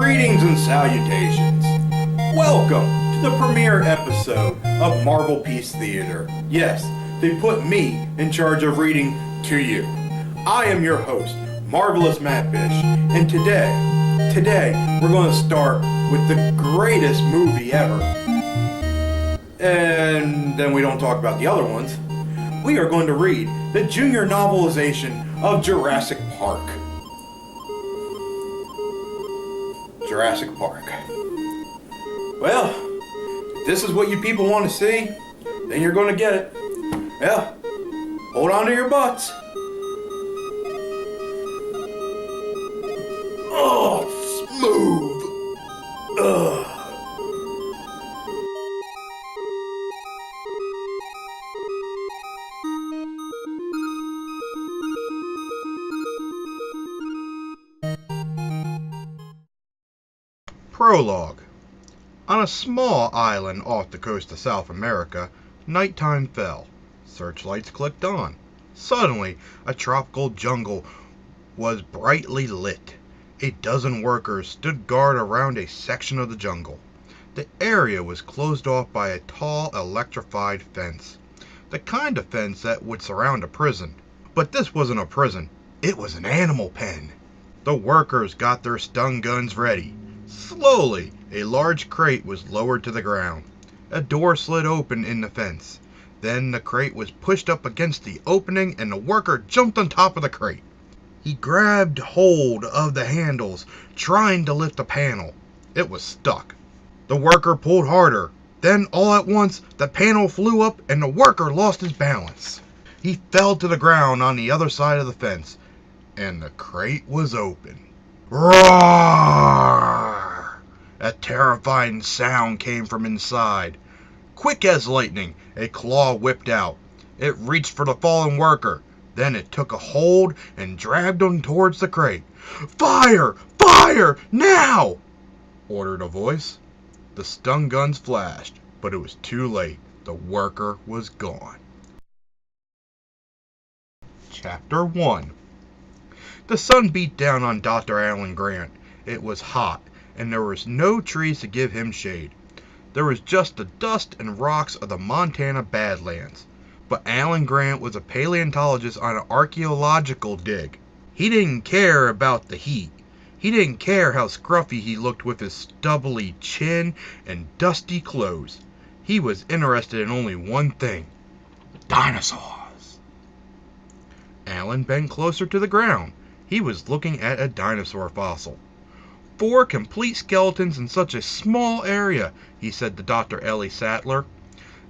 Greetings and salutations. Welcome to the premiere episode of Marvelpiece Theater. Yes, they put me in charge of reading to you. I am your host, Marvelous Matt Bish, and today we're going to start with the greatest movie ever. And then we don't talk about the other ones. We are going to read the junior novelization of Jurassic Park. Jurassic Park. Well, if this is what you people want to see, then you're going to get it. Yeah, hold on to your butts. Oh, smooth. Ugh. Prologue. On a small island off the coast of South America, nighttime fell. Searchlights clicked on. Suddenly, a tropical jungle was brightly lit. A dozen workers stood guard around a section of the jungle. The area was closed off by a tall, electrified fence. The kind of fence that would surround a prison. But this wasn't a prison. It was an animal pen. The workers got their stun guns ready. Slowly, a large crate was lowered to the ground. A door slid open in the fence. Then the crate was pushed up against the opening and the worker jumped on top of the crate. He grabbed hold of the handles, trying to lift the panel. It was stuck. The worker pulled harder. Then, all at once, the panel flew up and the worker lost his balance. He fell to the ground on the other side of the fence, and the crate was open. Roar! A terrifying sound came from inside. Quick as lightning, a claw whipped out. It reached for the fallen worker. Then it took a hold and dragged him towards the crate. "Fire! Fire! Now!" ordered a voice. The stun guns flashed, but it was too late. The worker was gone. Chapter 1. The sun beat down on Dr. Alan Grant. It was hot, and there was no trees to give him shade. There was just the dust and rocks of the Montana Badlands. But Alan Grant was a paleontologist on an archaeological dig. He didn't care about the heat. He didn't care how scruffy he looked with his stubbly chin and dusty clothes. He was interested in only one thing: dinosaurs. Alan bent closer to the ground. He was looking at a dinosaur fossil. 4 complete skeletons in such a small area, he said to Dr. Ellie Sattler.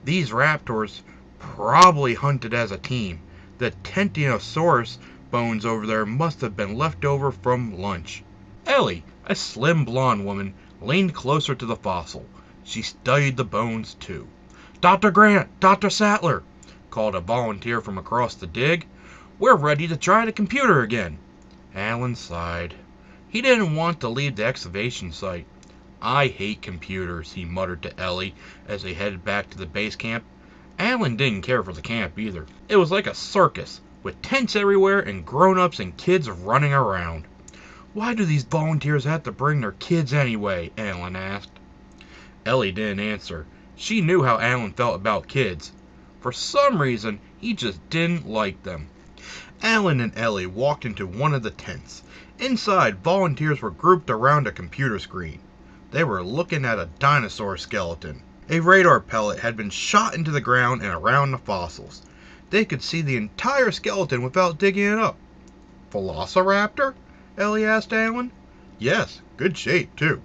These raptors probably hunted as a team. The Tentinosaurus bones over there must have been left over from lunch. Ellie, a slim blonde woman, leaned closer to the fossil. She studied the bones too. "Dr. Grant, Dr. Sattler," called a volunteer from across the dig. "We're ready to try the computer again." Alan sighed. He didn't want to leave the excavation site. "I hate computers," he muttered to Ellie as they headed back to the base camp. Alan didn't care for the camp either. It was like a circus, with tents everywhere and grown-ups and kids running around. "Why do these volunteers have to bring their kids anyway?" Alan asked. Ellie didn't answer. She knew how Alan felt about kids. For some reason, he just didn't like them. Alan and Ellie walked into one of the tents. Inside, volunteers were grouped around a computer screen. They were looking at a dinosaur skeleton. A radar pellet had been shot into the ground and around the fossils. They could see the entire skeleton without digging it up. "Velociraptor?" Ellie asked Alan. "Yes, good shape, too.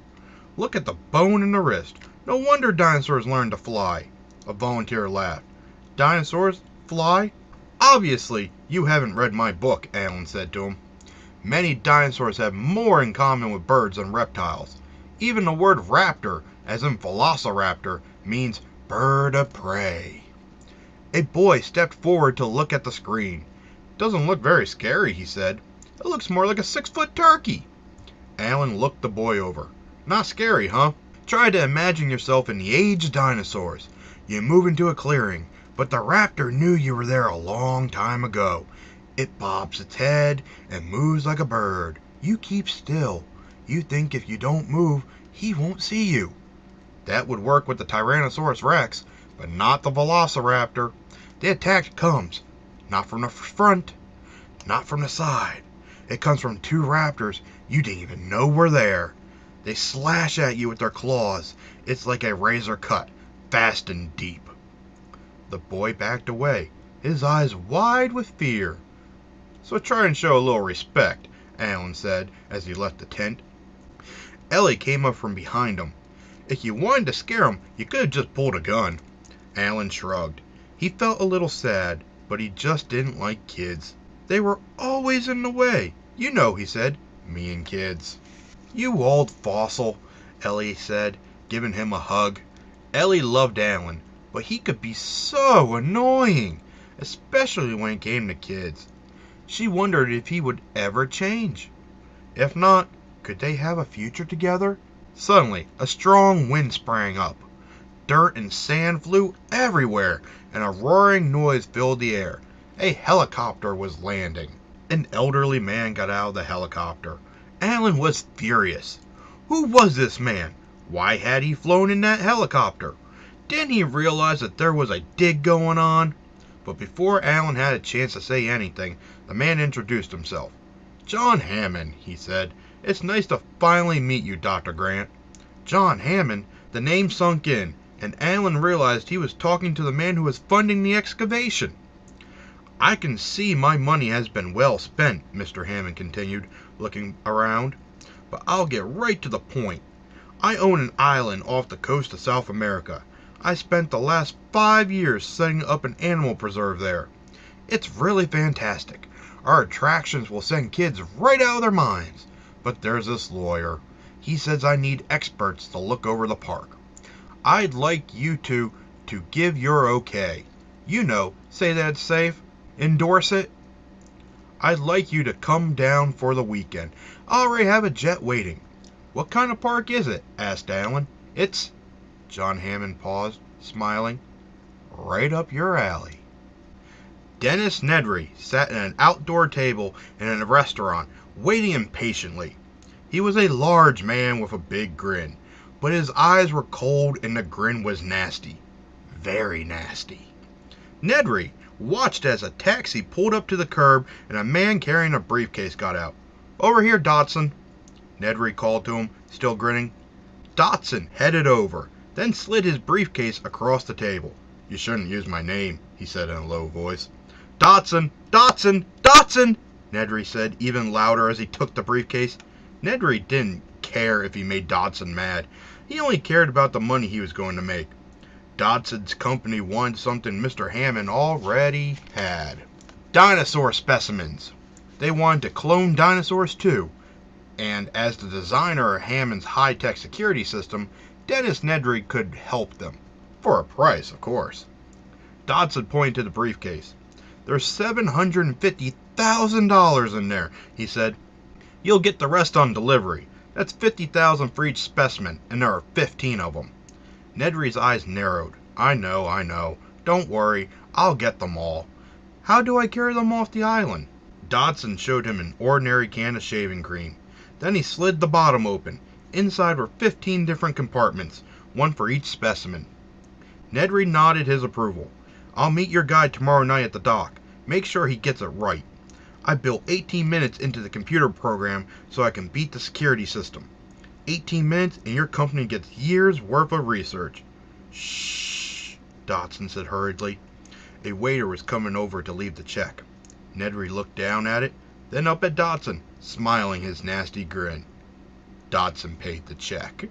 Look at the bone in the wrist. No wonder dinosaurs learned to fly." A volunteer laughed. "Dinosaurs? Fly? Obviously, you haven't read my book," Alan said to him. "Many dinosaurs have more in common with birds than reptiles. Even the word raptor, as in velociraptor, means bird of prey." A boy stepped forward to look at the screen. "Doesn't look very scary," he said. "It looks more like a 6-foot turkey." Alan looked the boy over. "Not scary, huh? Try to imagine yourself in the age of dinosaurs. You move into a clearing, but the raptor knew you were there a long time ago. It bobs its head and moves like a bird. You keep still. You think if you don't move, he won't see you. That would work with the Tyrannosaurus Rex, but not the Velociraptor. The attack comes, not from the front, not from the side. It comes from two raptors you didn't even know were there. They slash at you with their claws. It's like a razor cut, fast and deep. The boy backed away, his eyes wide with fear. So try and show a little respect, Alan said as he left the tent. Ellie came up from behind him. If you wanted to scare him, you could have just pulled a gun. Alan shrugged. He felt a little sad, but he just didn't like kids. They were always in the way. You know, he said, me and kids. You old fossil, Ellie said, giving him a hug. Ellie loved Alan, but he could be so annoying, especially when it came to kids. She wondered if he would ever change. If not, could they have a future together? Suddenly, a strong wind sprang up. Dirt and sand flew everywhere, and a roaring noise filled the air. A helicopter was landing. An elderly man got out of the helicopter. Alan was furious. Who was this man? Why had he flown in that helicopter? Didn't he realize that there was a dig going on? But before Alan had a chance to say anything, the man introduced himself. John Hammond, he said. It's nice to finally meet you, Dr. Grant. John Hammond, the name sunk in, and Alan realized he was talking to the man who was funding the excavation. I can see my money has been well spent, Mr. Hammond continued, looking around. But I'll get right to the point. I own an island off the coast of South America. I spent the last 5 years setting up an animal preserve there. It's really fantastic. Our attractions will send kids right out of their minds. But there's this lawyer. He says I need experts to look over the park. I'd like you to give your okay. You know, say that it's safe. Endorse it. I'd like you to come down for the weekend. I already have a jet waiting. What kind of park is it? Asked Alan. It's... John Hammond paused, smiling. Right up your alley. Dennis Nedry sat at an outdoor table in a restaurant, waiting impatiently. He was a large man with a big grin, but his eyes were cold and the grin was nasty. Very nasty. Nedry watched as a taxi pulled up to the curb and a man carrying a briefcase got out. Over here, Dotson, Nedry called to him, still grinning. Dotson headed over, then slid his briefcase across the table. You shouldn't use my name, he said in a low voice. Dotson! Dotson! Dotson! Nedry said, even louder as he took the briefcase. Nedry didn't care if he made Dotson mad. He only cared about the money he was going to make. Dotson's company wanted something Mr. Hammond already had. Dinosaur specimens. They wanted to clone dinosaurs too. And as the designer of Hammond's high-tech security system, Dennis Nedry could help them. For a price, of course. Dotson pointed to the briefcase. There's $750,000 in there, he said. You'll get the rest on delivery. That's $50,000 for each specimen, and there are 15 of them. Nedry's eyes narrowed. I know. Don't worry, I'll get them all. How do I carry them off the island? Dotson showed him an ordinary can of shaving cream. Then he slid the bottom open. Inside were 15 different compartments, one for each specimen. Nedry nodded his approval. I'll meet your guy tomorrow night at the dock. Make sure he gets it right. I built 18 minutes into the computer program so I can beat the security system. 18 minutes and your company gets years worth of research. Shh, Dotson said hurriedly. A waiter was coming over to leave the check. Nedry looked down at it, then up at Dotson, smiling his nasty grin. Dotson paid the check.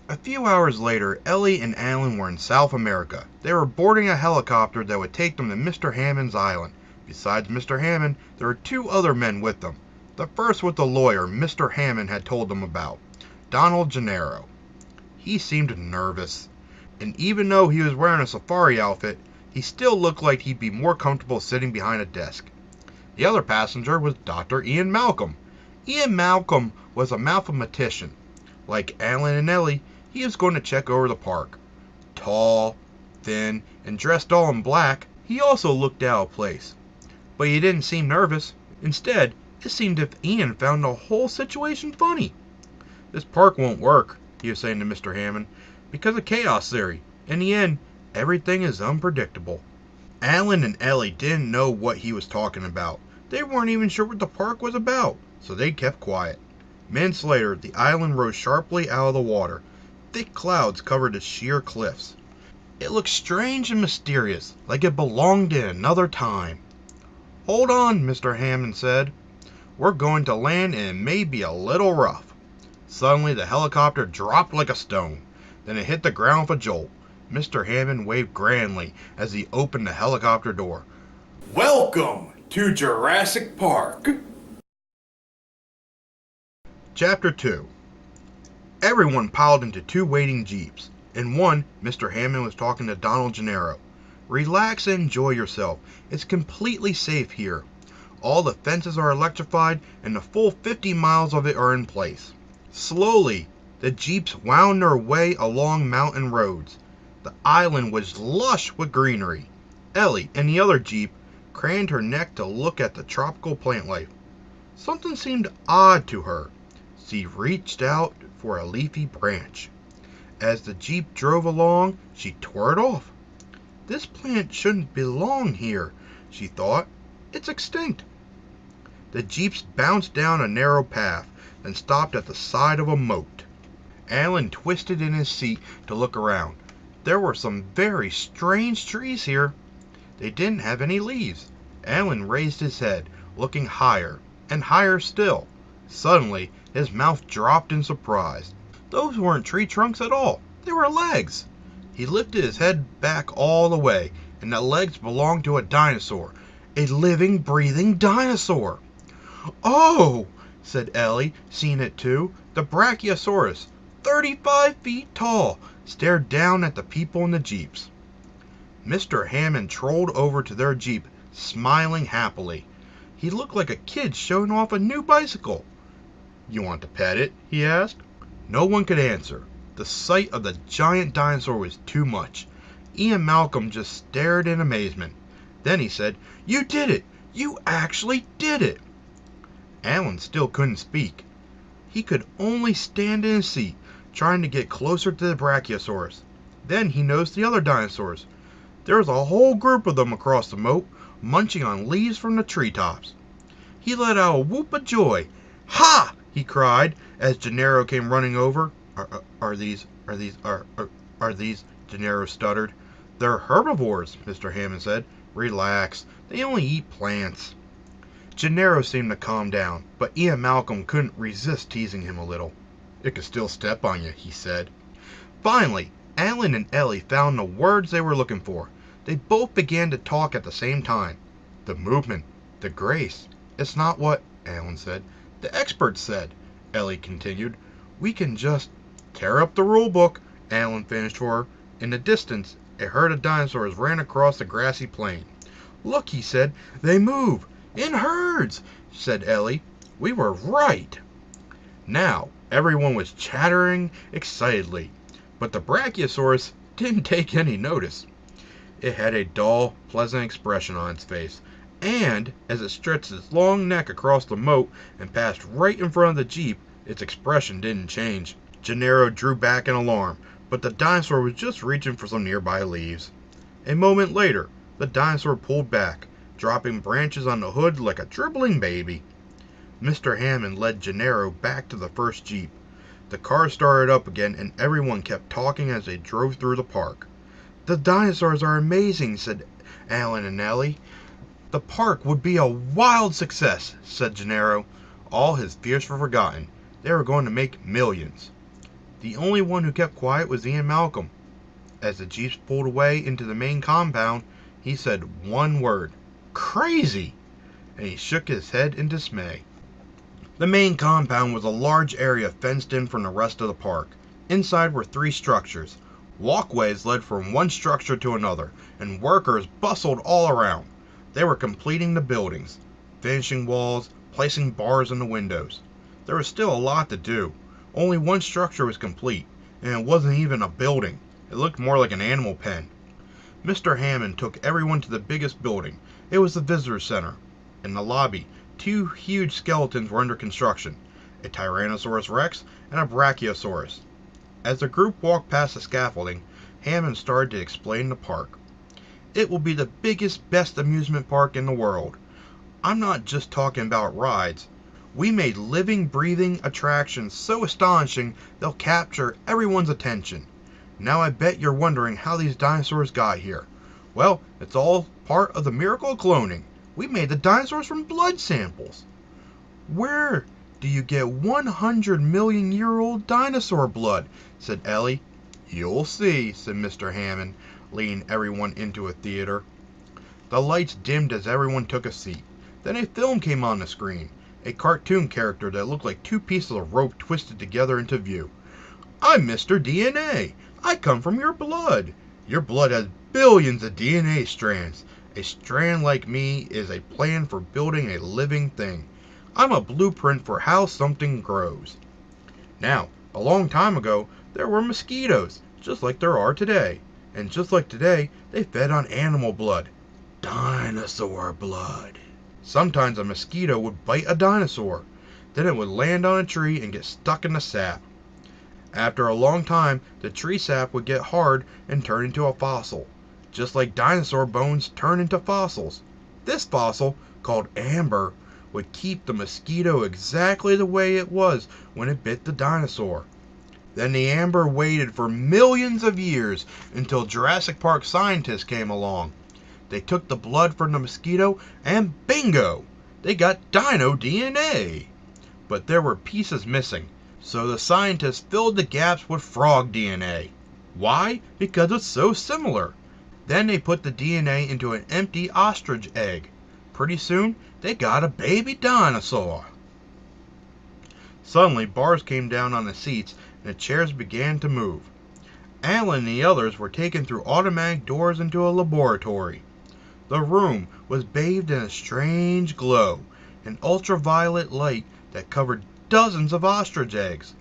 A few hours later, Ellie and Alan were in South America. They were boarding a helicopter that would take them to Mr. Hammond's island. Besides Mr. Hammond, there were 2 other men with them. The first was the lawyer Mr. Hammond had told them about, Donald Gennaro. He seemed nervous, and even though he was wearing a safari outfit, he still looked like he'd be more comfortable sitting behind a desk. The other passenger was Dr. Ian Malcolm. Ian Malcolm was a mathematician. Like Alan and Ellie, he was going to check over the park. Tall, thin, and dressed all in black, he also looked out of place. But he didn't seem nervous. Instead, it seemed as if Ian found the whole situation funny. "This park won't work," he was saying to Mr. Hammond, "because of chaos theory. In the end, everything is unpredictable." Alan and Ellie didn't know what he was talking about. They weren't even sure what the park was about, so they kept quiet. Minutes later, the island rose sharply out of the water. Thick clouds covered the sheer cliffs. It looked strange and mysterious, like it belonged in another time. "Hold on," Mr. Hammond said. "We're going to land and it may be a little rough." Suddenly the helicopter dropped like a stone. Then it hit the ground with a jolt. Mr. Hammond waved grandly as he opened the helicopter door. Welcome to Jurassic Park. Chapter 2. Everyone piled into two waiting jeeps. In one, Mr. Hammond was talking to Donald Gennaro. "Relax and enjoy yourself. It's completely safe here. All the fences are electrified and the full 50 miles of it are in place." Slowly, the jeeps wound their way along mountain roads. The island was lush with greenery. Ellie, in the other jeep, craned her neck to look at the tropical plant life. Something seemed odd to her. She reached out for a leafy branch. As the jeep drove along, she tore it off. "This plant shouldn't belong here," she thought. "It's extinct." The jeeps bounced down a narrow path, then stopped at the side of a moat. Alan twisted in his seat to look around. There were some very strange trees here. They didn't have any leaves. Alan raised his head, looking higher, and higher still. Suddenly, his mouth dropped in surprise. Those weren't tree trunks at all. They were legs. He lifted his head back all the way, and the legs belonged to a dinosaur. A living, breathing dinosaur. "Oh," said Ellie, seeing it too. The Brachiosaurus, 35 feet tall, stared down at the people in the jeeps. Mr. Hammond trolled over to their jeep, smiling happily. He looked like a kid showing off a new bicycle. "You want to pet it?" he asked. No one could answer. The sight of the giant dinosaur was too much. Ian Malcolm just stared in amazement. Then he said, "You did it! You actually did it!" Alan still couldn't speak. He could only stand in his seat, trying to get closer to the Brachiosaurus. Then he noticed the other dinosaurs. There was a whole group of them across the moat, munching on leaves from the treetops. He let out a whoop of joy. "Ha!" he cried, as Gennaro came running over. Are these, Gennaro stuttered. "They're herbivores," Mr. Hammond said. "Relax, they only eat plants." Gennaro seemed to calm down, but Ian Malcolm couldn't resist teasing him a little. "It could still step on you," he said. Finally, Alan and Ellie found the words they were looking for. They both began to talk at the same time. "The movement, the grace. It's not what," Alan said. "The experts said," Ellie continued. "We can just tear up the rule book," Alan finished for her. In the distance, a herd of dinosaurs ran across the grassy plain. "Look," he said, "they move. In herds," said Ellie. "We were right." Now, everyone was chattering excitedly, but the Brachiosaurus didn't take any notice. It had a dull, pleasant expression on its face, and as it stretched its long neck across the moat and passed right in front of the jeep, its expression didn't change. Gennaro drew back in alarm, but the dinosaur was just reaching for some nearby leaves. A moment later, the dinosaur pulled back, dropping branches on the hood like a dribbling baby. Mr. Hammond led Gennaro back to the first jeep. The car started up again and everyone kept talking as they drove through the park. "The dinosaurs are amazing," said Alan and Ellie. "The park would be a wild success," said Gennaro. All his fears were forgotten. They were going to make millions. The only one who kept quiet was Ian Malcolm. As the jeeps pulled away into the main compound, he said one word: "Crazy!" and he shook his head in dismay. The main compound was a large area fenced in from the rest of the park. Inside were 3 structures. Walkways led from one structure to another, and workers bustled all around. They were completing the buildings, finishing walls, placing bars in the windows. There was still a lot to do. Only one structure was complete, and it wasn't even a building. It looked more like an animal pen. Mr. Hammond took everyone to the biggest building. It was the visitor center. In the lobby, 2 huge skeletons were under construction. a Tyrannosaurus Rex, and a Brachiosaurus. As the group walked past the scaffolding, Hammond started to explain the park. It will be the biggest, best amusement park in the world. I'm not just talking about rides. We made living, breathing attractions so astonishing they'll capture everyone's attention. Now I bet you're wondering how these dinosaurs got here. Well, it's all part of the miracle of cloning. We made the dinosaurs from blood samples. Where do you get 100-million-year-old dinosaur blood? Said Ellie. You'll see, said Mr. Hammond, leading everyone into a theater. The lights dimmed as everyone took a seat. Then a film came on the screen. A cartoon character that looked like two pieces of rope twisted together into view. I'm Mr. DNA. I come from your blood. Your blood has billions of DNA strands. A strand like me is a plan for building a living thing. I'm a blueprint for how something grows. Now, a long time ago, there were mosquitoes, just like there are today. And just like today, they fed on animal blood. Dinosaur blood. Sometimes a mosquito would bite a dinosaur. Then it would land on a tree and get stuck in the sap. After a long time, the tree sap would get hard and turn into a fossil, just like dinosaur bones turn into fossils. This fossil, called amber, would keep the mosquito exactly the way it was when it bit the dinosaur. Then the amber waited for millions of years until Jurassic Park scientists came along. They took the blood from the mosquito and bingo! They got dino DNA! But there were pieces missing, so the scientists filled the gaps with frog DNA. Why? Because it's so similar. Then they put the DNA into an empty ostrich egg. Pretty soon, they got a baby dinosaur. Suddenly, bars came down on the seats and the chairs began to move. Alan and the others were taken through automatic doors into a laboratory. The room was bathed in a strange glow, an ultraviolet light that covered dozens of ostrich eggs.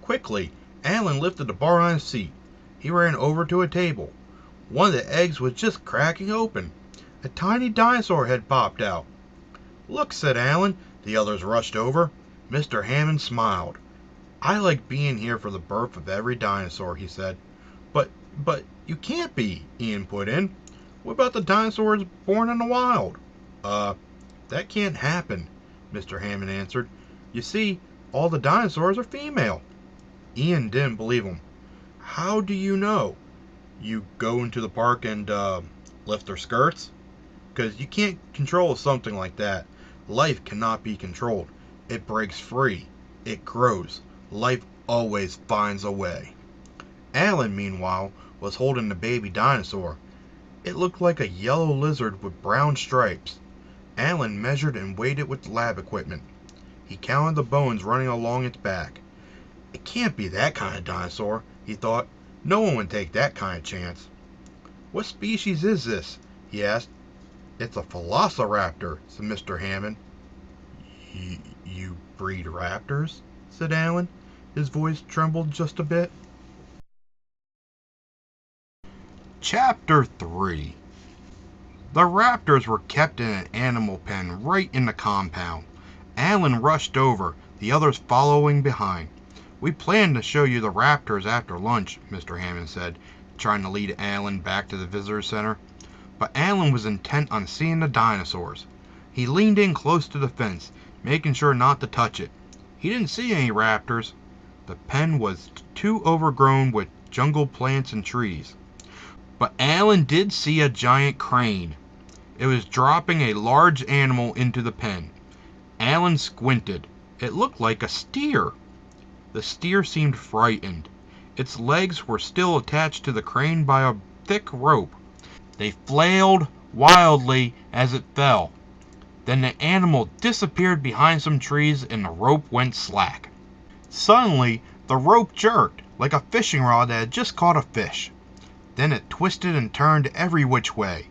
Quickly, Alan lifted the bar on his seat. He ran over to a table. One of the eggs was just cracking open. A tiny dinosaur had popped out. Look, said Alan. The others rushed over. Mr. Hammond smiled. I like being here for the birth of every dinosaur, he said. But you can't be, Ian put in. What about the dinosaurs born in the wild? That can't happen, Mr. Hammond answered. You see, all the dinosaurs are female. Ian didn't believe him. How do you know? You go into the park and, lift their skirts? Because you can't control something like that. Life cannot be controlled. It breaks free. It grows. Life always finds a way. Alan, meanwhile, was holding the baby dinosaur. It looked like a yellow lizard with brown stripes. Alan measured and weighed it with lab equipment. He counted the bones running along its back. It can't be that kind of dinosaur, he thought. No one would take that kind of chance. What species is this? He asked. It's a velociraptor, said Mr. Hammond. You breed raptors? Said Alan. His voice trembled just a bit. Chapter 3. The raptors were kept in an animal pen right in the compound. Alan rushed over, the others following behind. We planned to show you the raptors after lunch, Mr. Hammond said, trying to lead Alan back to the visitor center. But Alan was intent on seeing the dinosaurs. He leaned in close to the fence, making sure not to touch it. He didn't see any raptors. The pen was too overgrown with jungle plants and trees. But Alan did see a giant crane. It was dropping a large animal into the pen. Alan squinted. It looked like a steer. The steer seemed frightened. Its legs were still attached to the crane by a thick rope. They flailed wildly as it fell. Then the animal disappeared behind some trees and the rope went slack. Suddenly, the rope jerked like a fishing rod that had just caught a fish. Then it twisted and turned every which way.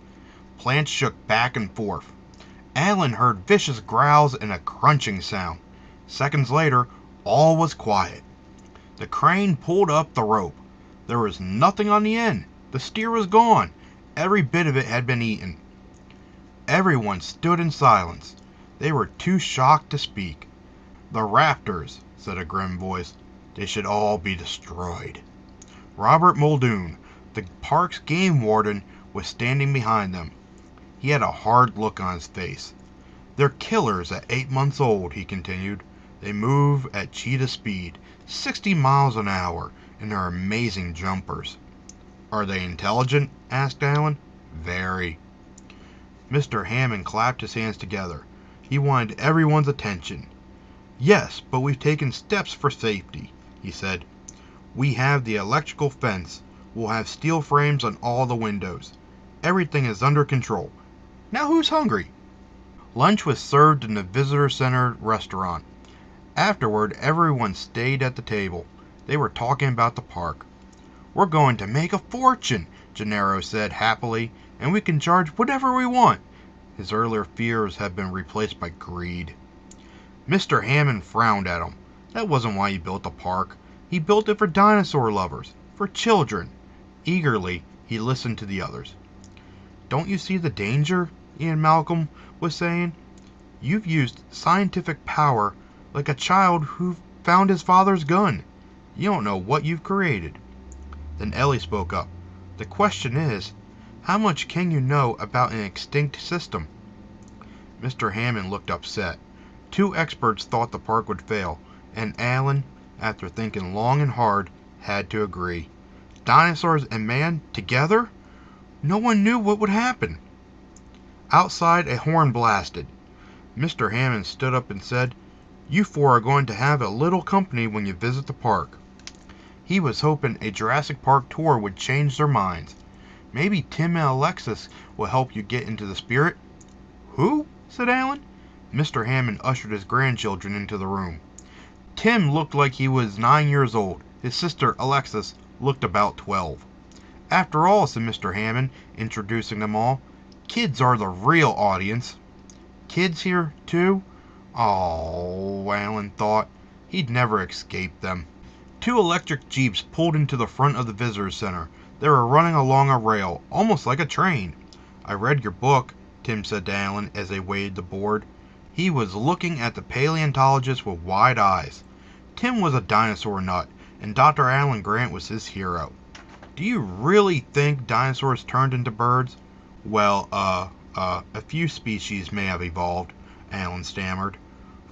Plants shook back and forth. Alan heard vicious growls and a crunching sound. Seconds later, all was quiet. The crane pulled up the rope. There was nothing on the end. The steer was gone. Every bit of it had been eaten. Everyone stood in silence. They were too shocked to speak. "The rafters," said a grim voice. "They should all be destroyed." Robert Muldoon, the park's game warden, was standing behind them. He had a hard look on his face. "They're killers at 8 months old," he continued. "They move at cheetah speed, 60 miles an hour, and they're amazing jumpers." "Are they intelligent?" asked Alan. "Very." Mr. Hammond clapped his hands together. He wanted everyone's attention. "Yes, but we've taken steps for safety," he said. "We have the electrical fence. We'll have steel frames on all the windows. Everything is under control. Now who's hungry?" Lunch was served in the visitor center restaurant. Afterward, everyone stayed at the table. They were talking about the park. "We're going to make a fortune," Gennaro said happily, "and we can charge whatever we want." His earlier fears had been replaced by greed. Mr. Hammond frowned at him. That wasn't why he built the park. He built it for dinosaur lovers, for children. Eagerly, he listened to the others. "Don't you see the danger?" Ian Malcolm was saying. "You've used scientific power like a child who found his father's gun. You don't know what you've created." Then Ellie spoke up. "The question is, how much can you know about an extinct system?" Mr. Hammond looked upset. 2 experts thought the park would fail, and Alan, after thinking long and hard, had to agree. Dinosaurs and man together? No one knew what would happen. Outside, a horn blasted. Mr. Hammond stood up and said, "You 4 are going to have a little company when you visit the park." He was hoping a Jurassic Park tour would change their minds. "Maybe Tim and Alexis will help you get into the spirit." "Who?" said Alan. Mr. Hammond ushered his grandchildren into the room. Tim looked like he was 9 years old. His sister, Alexis, looked about 12. "After all," said Mr. Hammond, introducing them all, "kids are the real audience." Kids here, too? Oh, Alan thought. He'd never escape them. 2 electric jeeps pulled into the front of the visitor center. They were running along a rail, almost like a train. "I read your book," Tim said to Alan as they waded the board. He was looking at the paleontologist with wide eyes. Tim was a dinosaur nut, and Dr. Alan Grant was his hero. "Do you really think dinosaurs turned into birds?" "Well, a few species may have evolved," Alan stammered.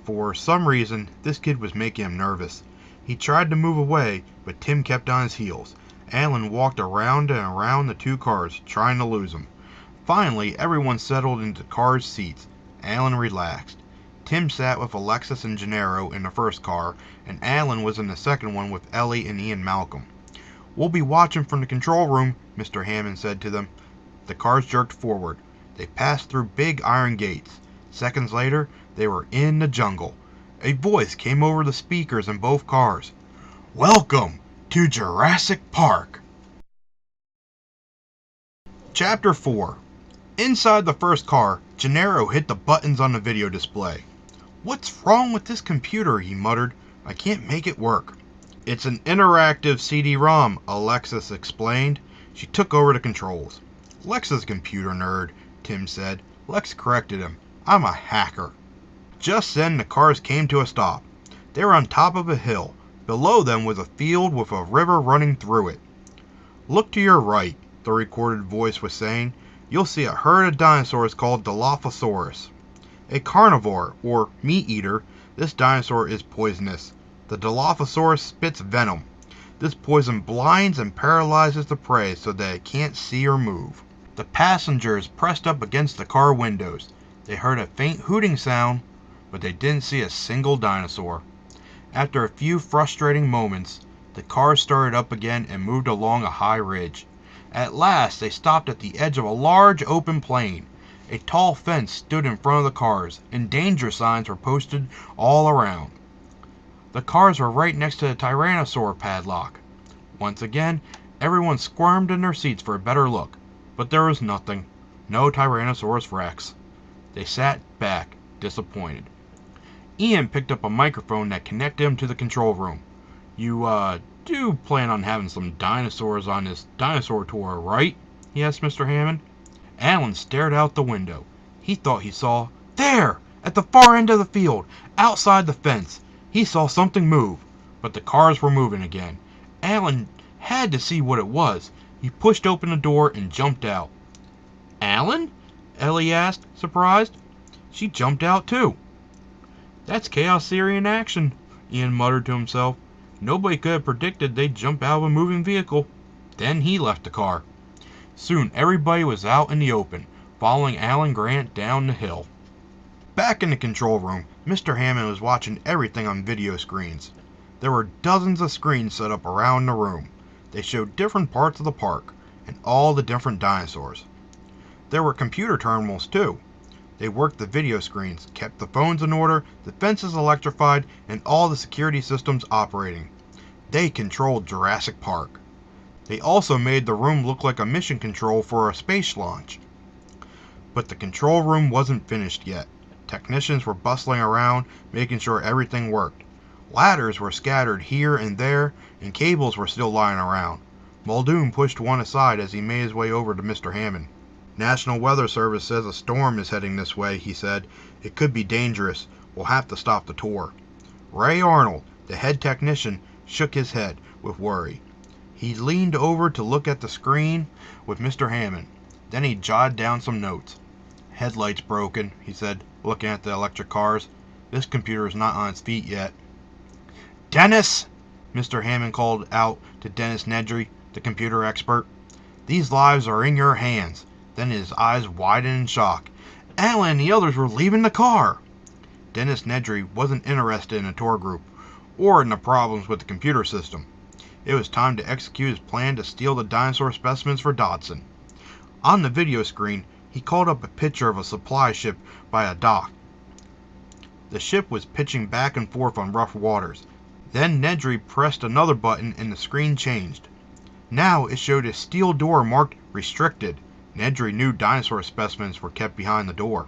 For some reason, this kid was making him nervous. He tried to move away, but Tim kept on his heels. Alan walked around and around the 2 cars, trying to lose him. Finally, everyone settled into the cars' seats. Alan relaxed. Tim sat with Alexis and Gennaro in the first car, and Alan was in the second one with Ellie and Ian Malcolm. "We'll be watching from the control room," Mr. Hammond said to them. The cars jerked forward. They passed through big iron gates. Seconds later, they were in the jungle. A voice came over the speakers in both cars. "Welcome to Jurassic Park." Chapter 4. Inside the first car, Gennaro hit the buttons on the video display. "What's wrong with this computer?" he muttered. "I can't make it work." "It's an interactive CD-ROM," Alexis explained. She took over the controls. "Lex's a computer nerd," Tim said. Lex corrected him. "I'm a hacker." Just then the cars came to a stop. They were on top of a hill. Below them was a field with a river running through it. "Look to your right," the recorded voice was saying. "You'll see a herd of dinosaurs called Dilophosaurus. A carnivore, or meat eater, this dinosaur is poisonous. The Dilophosaurus spits venom. This poison blinds and paralyzes the prey so that it can't see or move." The passengers pressed up against the car windows. They heard a faint hooting sound, but they didn't see a single dinosaur. After a few frustrating moments, the cars started up again and moved along a high ridge. At last they stopped at the edge of a large open plain. A tall fence stood in front of the cars, and danger signs were posted all around. The cars were right next to the Tyrannosaur padlock. Once again, everyone squirmed in their seats for a better look, but there was nothing. No Tyrannosaurus Rex. They sat back, disappointed. Ian picked up a microphone that connected him to the control room. "You, do plan on having some dinosaurs on this dinosaur tour, right?" he asked Mr. Hammond. Alan stared out the window. He thought he saw, there, at the far end of the field, outside the fence, He saw something move, but the cars were moving again. Alan had to see what it was. He pushed open the door and jumped out. "Alan?" Ellie asked, surprised. She jumped out too. "That's Chaos Theory in action," Ian muttered to himself. Nobody could have predicted they'd jump out of a moving vehicle. Then he left the car. Soon everybody was out in the open, following Alan Grant down the hill. Back in the control room, Mr. Hammond was watching everything on video screens. There were dozens of screens set up around the room. They showed different parts of the park, and all the different dinosaurs. There were computer terminals too. They worked the video screens, kept the phones in order, the fences electrified, and all the security systems operating. They controlled Jurassic Park. They also made the room look like a mission control for a space launch. But the control room wasn't finished yet. Technicians were bustling around, making sure everything worked. Ladders were scattered here and there, and cables were still lying around. Muldoon pushed one aside as he made his way over to Mr. Hammond. "National Weather Service says a storm is heading this way," he said. "It could be dangerous. We'll have to stop the tour." Ray Arnold, the head technician, shook his head with worry. He leaned over to look at the screen with Mr. Hammond. Then he jotted down some notes. "Headlights broken," he said, looking at the electric cars. "This computer is not on its feet yet." "Dennis!" Mr. Hammond called out to Dennis Nedry, the computer expert. "These lives are in your hands." Then his eyes widened in shock. Alan and the others were leaving the car! Dennis Nedry wasn't interested in a tour group, or in the problems with the computer system. It was time to execute his plan to steal the dinosaur specimens for Dodson. On the video screen, he called up a picture of a supply ship by a dock. The ship was pitching back and forth on rough waters. Then Nedry pressed another button and the screen changed. Now it showed a steel door marked Restricted. Nedry knew dinosaur specimens were kept behind the door.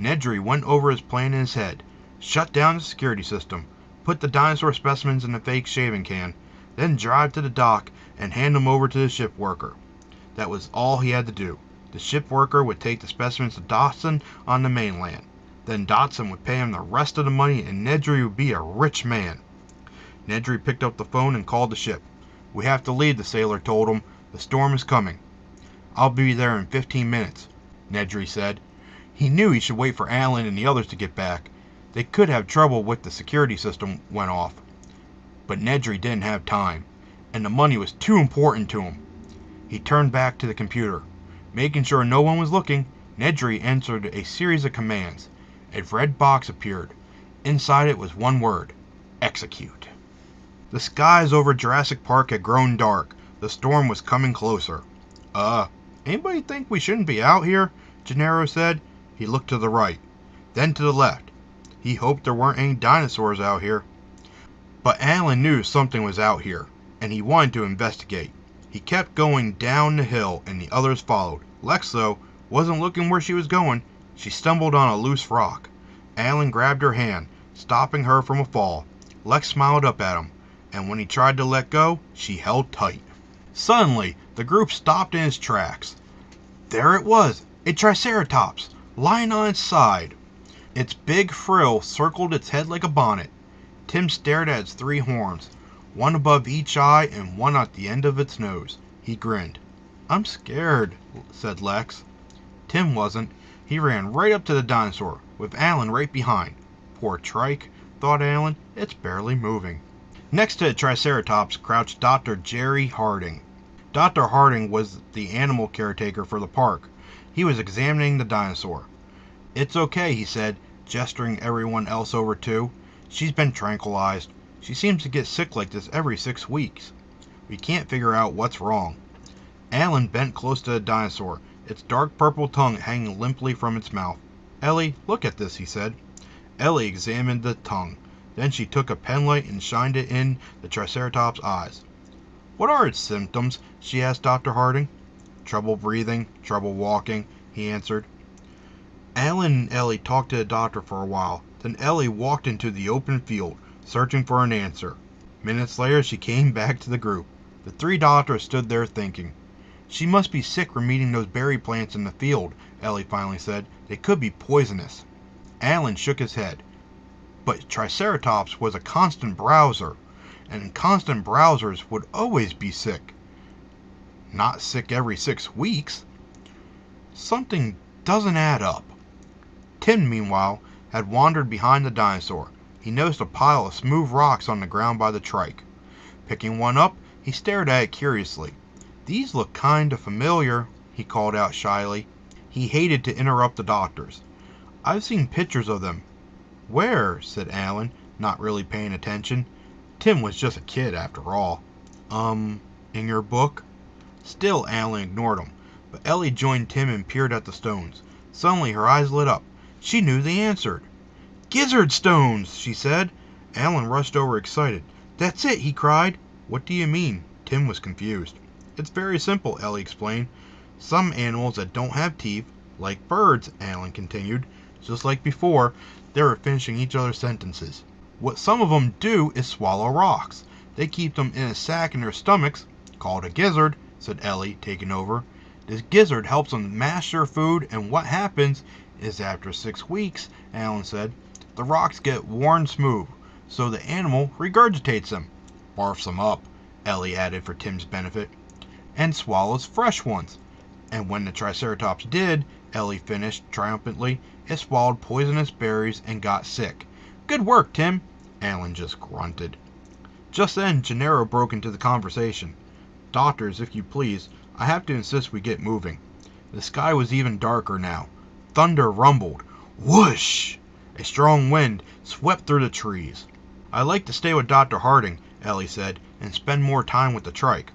Nedry went over his plan in his head, shut down the security system, put the dinosaur specimens in the fake shaving can, then drive to the dock and hand them over to the ship worker. That was all he had to do. The ship worker would take the specimens to Dodson on the mainland. Then Dodson would pay him the rest of the money and Nedry would be a rich man. Nedry picked up the phone and called the ship. "We have to leave," the sailor told him. "The storm is coming." "I'll be there in 15 minutes, Nedry said. He knew he should wait for Alan and the others to get back. They could have trouble with the security system went off. But Nedry didn't have time, and the money was too important to him. He turned back to the computer. Making sure no one was looking, Nedry entered a series of commands. A red box appeared. Inside it was one word: execute. The skies over Jurassic Park had grown dark. The storm was coming closer. Anybody think we shouldn't be out here?" Gennaro said. He looked to the right, then to the left. He hoped there weren't any dinosaurs out here. But Alan knew something was out here, and he wanted to investigate. He kept going down the hill, and the others followed. Lex, though, wasn't looking where she was going. She stumbled on a loose rock. Alan grabbed her hand, stopping her from a fall. Lex smiled up at him, and when he tried to let go, she held tight. Suddenly, the group stopped in its tracks. There it was, a Triceratops, lying on its side. Its big frill circled its head like a bonnet. Tim stared at its 3 horns, one above each eye and one at the end of its nose. He grinned. "I'm scared," said Lex. Tim wasn't. He ran right up to the dinosaur, with Alan right behind. Poor Trike, thought Alan, it's barely moving. Next to the Triceratops crouched Dr. Jerry Harding. Dr. Harding was the animal caretaker for the park. He was examining the dinosaur. "It's okay," he said, gesturing everyone else over too. "She's been tranquilized. She seems to get sick like this every 6 weeks. We can't figure out what's wrong." Alan bent close to the dinosaur, its dark purple tongue hanging limply from its mouth. "Ellie, look at this," he said. Ellie examined the tongue. Then she took a penlight and shined it in the Triceratops' eyes. "What are its symptoms?" she asked Dr. Harding. "Trouble breathing, trouble walking," he answered. Alan and Ellie talked to the doctor for a while. Then Ellie walked into the open field, searching for an answer. Minutes later she came back to the group. The 3 doctors stood there thinking. "She must be sick from eating those berry plants in the field," Ellie finally said. "They could be poisonous." Alan shook his head. But Triceratops was a constant browser, and constant browsers would always be sick. Not sick every 6 weeks. Something doesn't add up. Tim, meanwhile, had wandered behind the dinosaur. He noticed a pile of smooth rocks on the ground by the trike. Picking one up, he stared at it curiously. "These look kinda familiar," he called out shyly. He hated to interrupt the doctors. "I've seen pictures of them." "Where?" said Alan, not really paying attention. Tim was just a kid after all. In your book?" Still Alan ignored him, but Ellie joined Tim and peered at the stones. Suddenly her eyes lit up. She knew the answer. "Gizzard stones!" she said. Alan rushed over excited. "That's it!" he cried. "What do you mean?" Tim was confused. "It's very simple," Ellie explained. "Some animals that don't have teeth, like birds," Alan continued. Just like before, they were finishing each other's sentences. "What some of them do is swallow rocks. They keep them in a sack in their stomachs, called a gizzard," said Ellie, taking over. "This gizzard helps them mash their food, and what happens is after 6 weeks," Alan said, "the rocks get worn smooth, so the animal regurgitates them, barfs them up," Ellie added for Tim's benefit, "and swallows fresh ones. And when the Triceratops did," Ellie finished triumphantly, "it swallowed poisonous berries and got sick." "Good work, Tim!" Alan just grunted. Just then Gennaro broke into the conversation. "Doctors, if you please, I have to insist we get moving." The sky was even darker now. Thunder rumbled. Whoosh! A strong wind swept through the trees. "I'd like to stay with Dr. Harding," Ellie said, "and spend more time with the trike."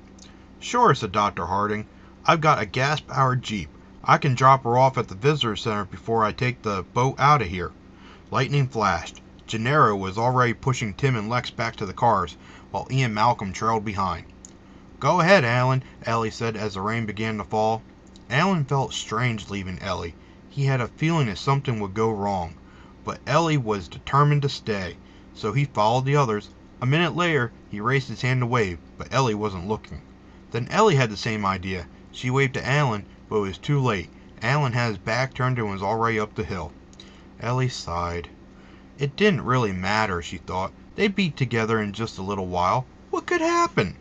"Sure," said Dr. Harding. "I've got a gas-powered Jeep. I can drop her off at the visitor center before I take the boat out of here." Lightning flashed. Gennaro was already pushing Tim and Lex back to the cars, while Ian Malcolm trailed behind. "Go ahead, Alan," Ellie said as the rain began to fall. Alan felt strange leaving Ellie. He had a feeling that something would go wrong. But Ellie was determined to stay, so he followed the others. A minute later, he raised his hand to wave, but Ellie wasn't looking. Then Ellie had the same idea. She waved to Alan, but it was too late. Alan had his back turned and was already up the hill. Ellie sighed. It didn't really matter, she thought. They'd be together in just a little while. What could happen?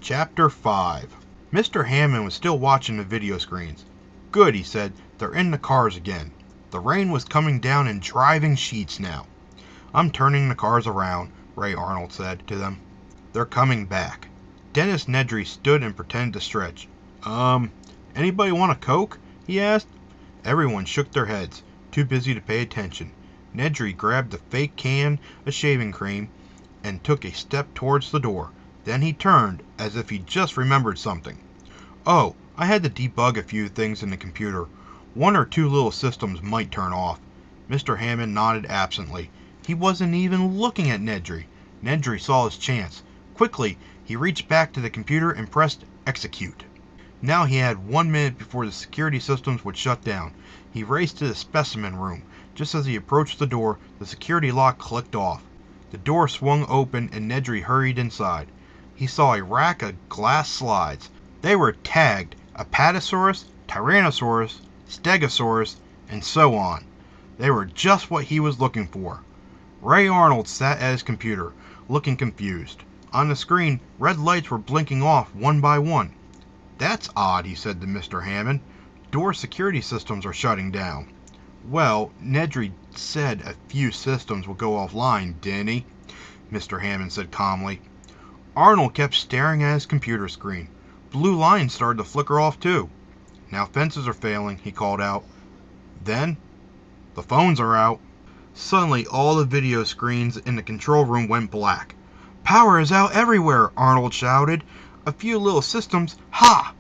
Chapter 5. Mr. Hammond was still watching the video screens. "Good," he said. "They're in the cars again." The rain was coming down in driving sheets now. "I'm turning the cars around," Ray Arnold said to them. "They're coming back." Dennis Nedry stood and pretended to stretch. Anybody want a Coke?" he asked. Everyone shook their heads, too busy to pay attention. Nedry grabbed the fake can of shaving cream and took a step towards the door. Then he turned, as if he just remembered something. "Oh, I had to debug a few things in the computer. 1 or 2 little systems might turn off." Mr. Hammond nodded absently. He wasn't even looking at Nedry. Nedry saw his chance. Quickly, he reached back to the computer and pressed execute. Now he had 1 minute before the security systems would shut down. He raced to the specimen room. Just as he approached the door, the security lock clicked off. The door swung open and Nedry hurried inside. He saw a rack of glass slides. They were tagged Apatosaurus, Tyrannosaurus, Stegosaurus, and so on. They were just what he was looking for. Ray Arnold sat at his computer, looking confused. On the screen, red lights were blinking off one by one. "That's odd," he said to Mr. Hammond. "Door security systems are shutting down." "Well, Nedry said a few systems would go offline, didn't he?" Mr. Hammond said calmly. Arnold kept staring at his computer screen. Blue lines started to flicker off too. "Now fences are failing," he called out. Then, "The phones are out." Suddenly all the video screens in the control room went black. "Power is out everywhere," Arnold shouted. "A few little systems, ha!"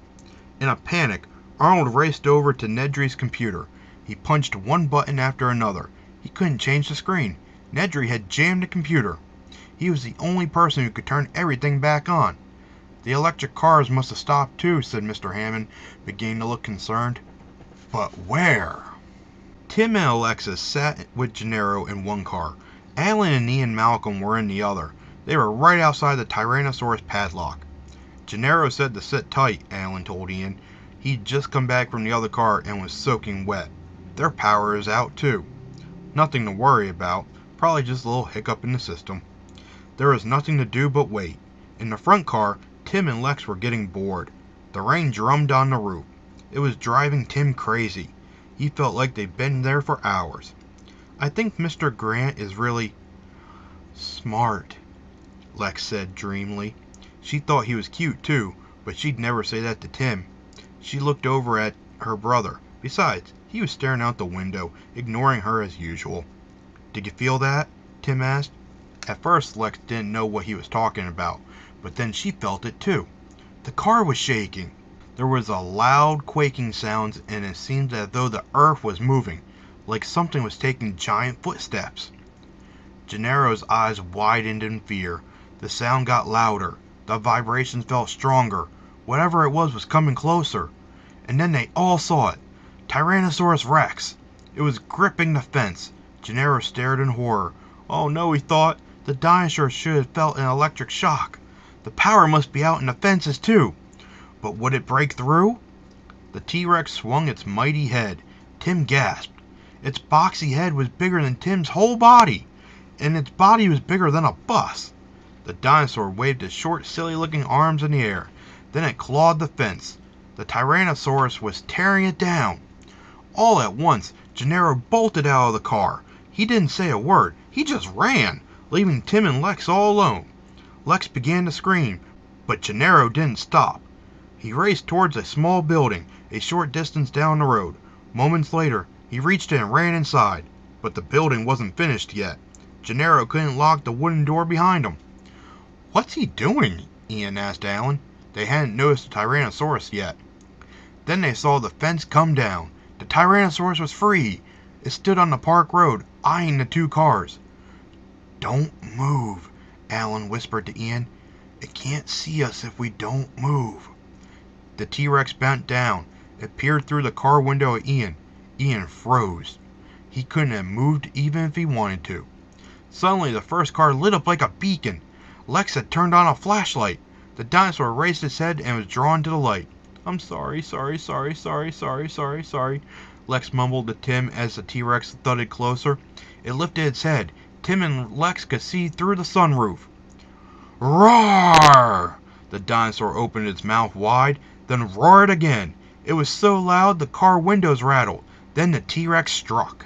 In a panic, Arnold raced over to Nedry's computer. He punched one button after another. He couldn't change the screen. Nedry had jammed the computer. He was the only person who could turn everything back on. "The electric cars must have stopped too," said Mr. Hammond, beginning to look concerned. "But where?" Tim and Alexis sat with Gennaro in one car. Alan and Ian Malcolm were in the other. They were right outside the Tyrannosaurus padlock. "Gennaro said to sit tight," Alan told Ian. He'd just come back from the other car and was soaking wet. "Their power is out too." Nothing to worry about, probably just a little hiccup in the system. There was nothing to do but wait. In the front car, Tim and Lex were getting bored. The rain drummed on the roof. It was driving Tim crazy. He felt like they'd been there for hours. I think Mr. Grant is really smart, Lex said dreamily. She thought he was cute too, but she'd never say that to Tim. She looked over at her brother. Besides, he was staring out the window, ignoring her as usual. Did you feel that? Tim asked. At first, Lex didn't know what he was talking about, but then she felt it too. The car was shaking. There was a loud quaking sound, and it seemed as though the earth was moving, like something was taking giant footsteps. Gennaro's eyes widened in fear. The sound got louder. The vibrations felt stronger. Whatever it was coming closer. And then they all saw it. Tyrannosaurus Rex. It was gripping the fence. Gennaro stared in horror. Oh no, he thought. The dinosaur should have felt an electric shock. The power must be out in the fences too. But would it break through? The T-Rex swung its mighty head. Tim gasped. Its boxy head was bigger than Tim's whole body, and its body was bigger than a bus. The dinosaur waved its short, silly-looking arms in the air. Then it clawed the fence. The Tyrannosaurus was tearing it down. All at once, Gennaro bolted out of the car. He didn't say a word. He just ran, leaving Tim and Lex all alone. Lex began to scream, but Gennaro didn't stop. He raced towards a small building, a short distance down the road. Moments later, he reached it and ran inside, but the building wasn't finished yet. Gennaro couldn't lock the wooden door behind him. What's he doing? Ian asked Alan. They hadn't noticed the Tyrannosaurus yet. Then they saw the fence come down. The Tyrannosaurus was free. It stood on the park road, eyeing the two cars. Don't move, Alan whispered to Ian. It can't see us if we don't move. The T-Rex bent down. It peered through the car window at Ian. Ian froze. He couldn't have moved even if he wanted to. Suddenly, the first car lit up like a beacon. Lex had turned on a flashlight. The dinosaur raised its head and was drawn to the light. I'm sorry, sorry, Lex mumbled to Tim as the T-Rex thudded closer. It lifted its head. Tim and Lex could see through the sunroof. Roar! The dinosaur opened its mouth wide, then roared again. It was so loud the car windows rattled. Then the T-Rex struck.